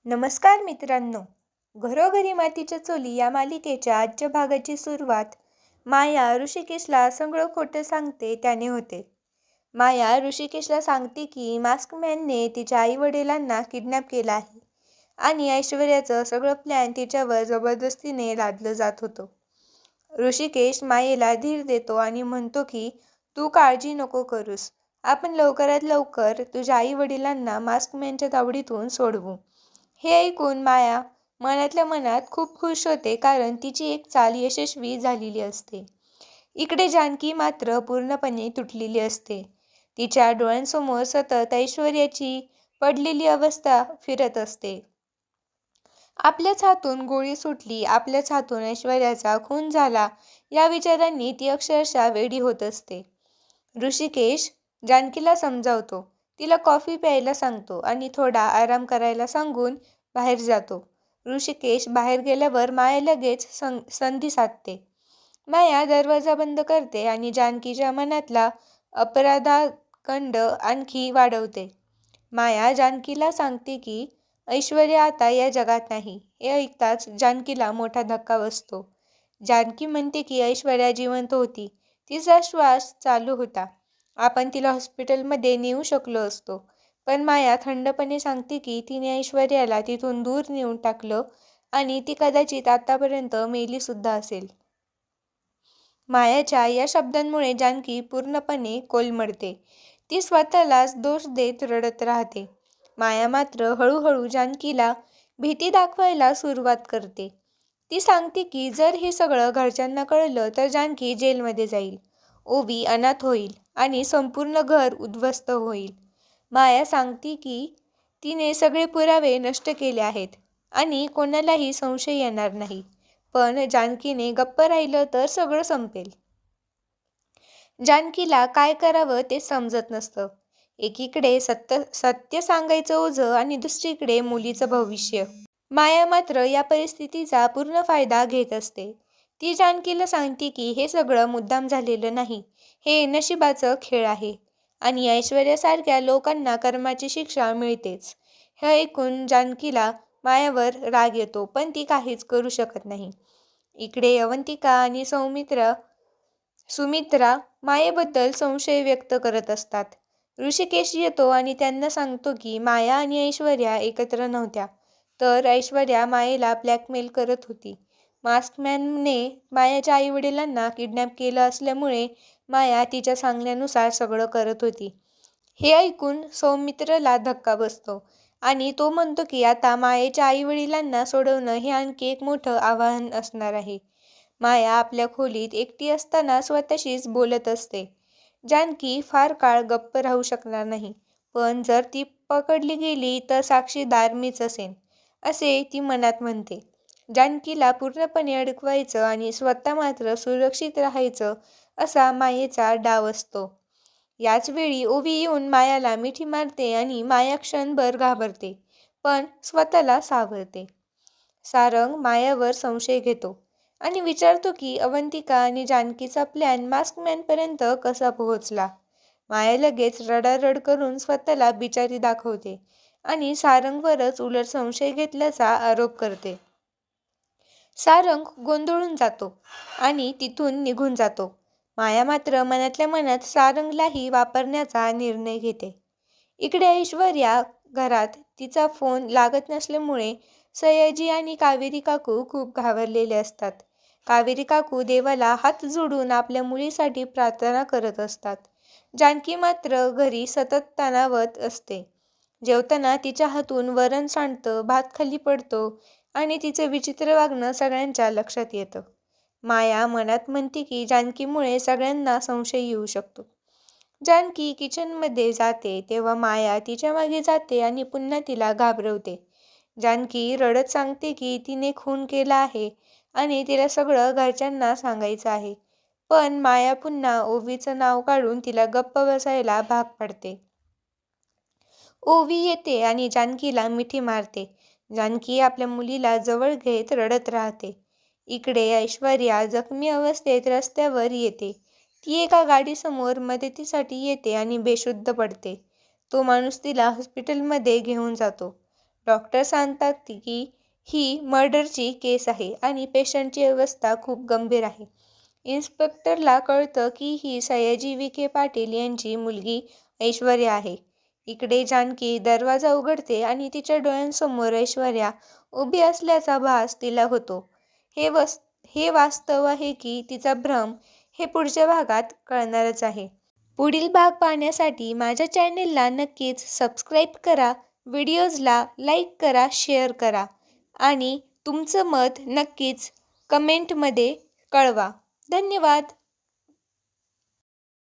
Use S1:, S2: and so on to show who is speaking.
S1: नमस्कार मित्रांनो, घरोघरी मातीच्या चुली या मालिकेच्या आजच्या भागाची सुरुवात माया ऋषिकेशला सगळं खोटं सांगते त्याने होते. माया ऋषिकेशला सांगते की मास्कमॅनने तिच्या आई वडिलांना किडनॅप केलं आहे आणि ऐश्वर्याचं सगळं प्लॅन तिच्यावर जबरदस्तीने लादलं जात होतं. ऋषिकेश मायेला धीर देतो आणि म्हणतो की तू काळजी नको करूस, आपण लवकरात लवकर तुझ्या आई वडिलांना मास्कमॅनच्या तावडीतून सोडवू. हे ऐकून माया मनातल्या मनात खूप खुश होते, कारण तिची एक चाल यशस्वी झालेली असते. इकडे जानकी मात्र पूर्णपणे तुटलेली असते. तिच्या डोळ्यांसमोर सतत ऐश्वर्याची पडलेली अवस्था फिरत असते. आपल्याच हातून गोळी सुटली, आपल्याच हातून ऐश्वर्याचा खून झाला या विचारांनी ती अक्षरशः वेडी होत असते. ऋषिकेश जानकीला समजावतो, तिला कॉफी प्यायला सांगतो आणि थोडा आराम करायला सांगून बाहेर जातो. ऋषिकेश बाहेर गेल्यावर माया लगेच संधी साधते. माया दरवाजा बंद करते आणि जानकीच्या मनातला अपराधखंड आणखी वाढवते. माया जानकीला सांगते की ऐश्वर्या आता या जगात नाही. हे ऐकताच जानकीला मोठा धक्का बसतो. जानकी म्हणते की ऐश्वर्या जिवंत होती, तिचा श्वास चालू होता, आपण तिला हॉस्पिटलमध्ये नेऊ शकलो असतो. पण माया थंडपणे सांगते की तिने ऐश्वर्याला तिथून दूर नेऊन टाकलं आणि ती कदाचित आतापर्यंत मेली सुद्धा असेल. मायाच्या या शब्दांमुळे जानकी पूर्णपणे कोलमडते. ती स्वतःलाच दोष देत रडत राहते. माया मात्र हळूहळू जानकीला भीती दाखवायला सुरुवात करते. ती सांगते की जर हे सगळं घरच्यांना कळलं तर जानकी जेलमध्ये जाईल, ओवी अनाथ होईल आणि संपूर्ण घर उद्ध्वस्त होईल. माया सांगते की तिने सगळे पुरावे नष्ट केले आहेत आणि कोणालाही संशय येणार नाही. पण जानकीने गप्प राहिलं तर सगळं संपेल. जानकीला काय करावं ते समजत नसतं. एकीकडे सत्य सांगायचं ओझं आणि दुसरीकडे मुलीचं भविष्य. माया मात्र या परिस्थितीचा पूर्ण फायदा घेत असते. ती जानकीला सांगते की हे सगळं मुद्दाम झालेलं नाही, हे नशिबाचं खेळ आहे आणि ऐश्वर्यासारख्या लोकांना कर्माची शिक्षा मिळतेच. हे ऐकून जानकीला मायावर राग येतो, पण ती काहीच करू शकत नाही. इकडे अवंतिका आणि सुमित्रा मायेबद्दल संशय व्यक्त करत असतात. ऋषिकेश येतो आणि त्यांना सांगतो की माया आणि ऐश्वर्या एकत्र नव्हत्या, तर ऐश्वर्या मायेला ब्लॅकमेल करत होती. मास्कमॅनने मायाच्या आई वडिलांना किडनॅप केलं असल्यामुळे माया तिच्या सांगण्यानुसार सगळं करत होती. हे ऐकून सौमित्रला धक्का बसतो आणि तो म्हणतो की आता मायेच्या आई वडिलांना सोडवणं हे आणखी एक मोठं आव्हान असणार आहे. माया आपल्या खोलीत एकटी असताना स्वतःशीच बोलत असते. जानकी फार काळ गप्प राहू शकणार नाही, पण जर ती पकडली गेली तर साक्षीदार मीच असेन, असे ती मनात म्हणते. जानकीला पूर्णपणे अडकवायचं आणि स्वतः मात्र सुरक्षित राहायचं असा मायेचा डाव असतो. याच वेळी ओवी येऊन मायाला मिठी मारते आणि माया क्षणभर घाबरते, पण स्वतःला सावरते. सारंग मायावर संशय घेतो आणि विचारतो की अवंतिका आणि जानकीचा प्लॅन मास्कमॅनपर्यंत कसा पोहोचला. माया लगेच रडारड करून स्वतःला बिचारी दाखवते आणि सारंगवरच उलट संशय घेतल्याचा आरोप करते. सारंग गोंधळून जातो आणि तिथून निघून जातो. माया मात्र मनातल्या मनात सारंगलाही वापरण्याचा निर्णय घेते. इकडे ऐश्वर्या घरात तिचा फोन लागत नसल्यामुळे सयाजी आणि कावेरी काकू खूप घाबरलेले असतात. कावेरी काकू देवाला हात जोडून आपल्या मुलीसाठी प्रार्थना करत असतात. जानकी मात्र घरी सतत तणावत असते. जेवताना तिच्या हातून वरण सांडतं, भात खाली पडतो आणि तिचं विचित्र वागणं सगळ्यांच्या लक्षात येतं. माया मनात म्हणते की जानकीमुळे सगळ्यांना संशय येऊ शकतो. जानकी किचनमध्ये जाते तेव्हा माया तिच्या मागे जाते आणि पुन्हा तिला घाबरवते. जानकी रडत सांगते की तिने खून केला आहे आणि तिला सगळं घरच्यांना सांगायचं आहे. पण माया पुन्हा ओवीचं नाव काढून तिला गप्प बसायला भाग पाडते. ओवी येते आणि जानकीला मिठी मारते. जानकी आपल्या मुलीला जवळ घेत रडत राहते. इकडे ऐश्वर्या जखमी अवस्थेत रस्त्यावर येते. ती एका गाडीसमोर मदतीसाठी येते आणि बेशुद्ध पडते. तो माणूस तिला हॉस्पिटलमध्ये घेऊन जातो. डॉक्टर सांगतात की ही मर्डरची केस आहे आणि पेशंटची अवस्था खूप गंभीर आहे. इन्स्पेक्टरला कळतं की ही सयाजी विखे पाटील यांची मुलगी ऐश्वर्या आहे. इकडे जानकी दरवाजा उघडते आणि तिच्या डोळ्यांसमोर ऐश्वर्या उभी असल्याचा भास तिला होतो. हे वास्तव आहे की तिचा भ्रम हे पुढच्या भागात कळणारच आहे. पुढील भाग पाहण्यासाठी माझ्या चॅनेलला नक्कीच सबस्क्राईब करा, व्हिडिओजला लाईक करा, शेअर करा आणि तुमचं मत नक्कीच कमेंटमध्ये कळवा. धन्यवाद.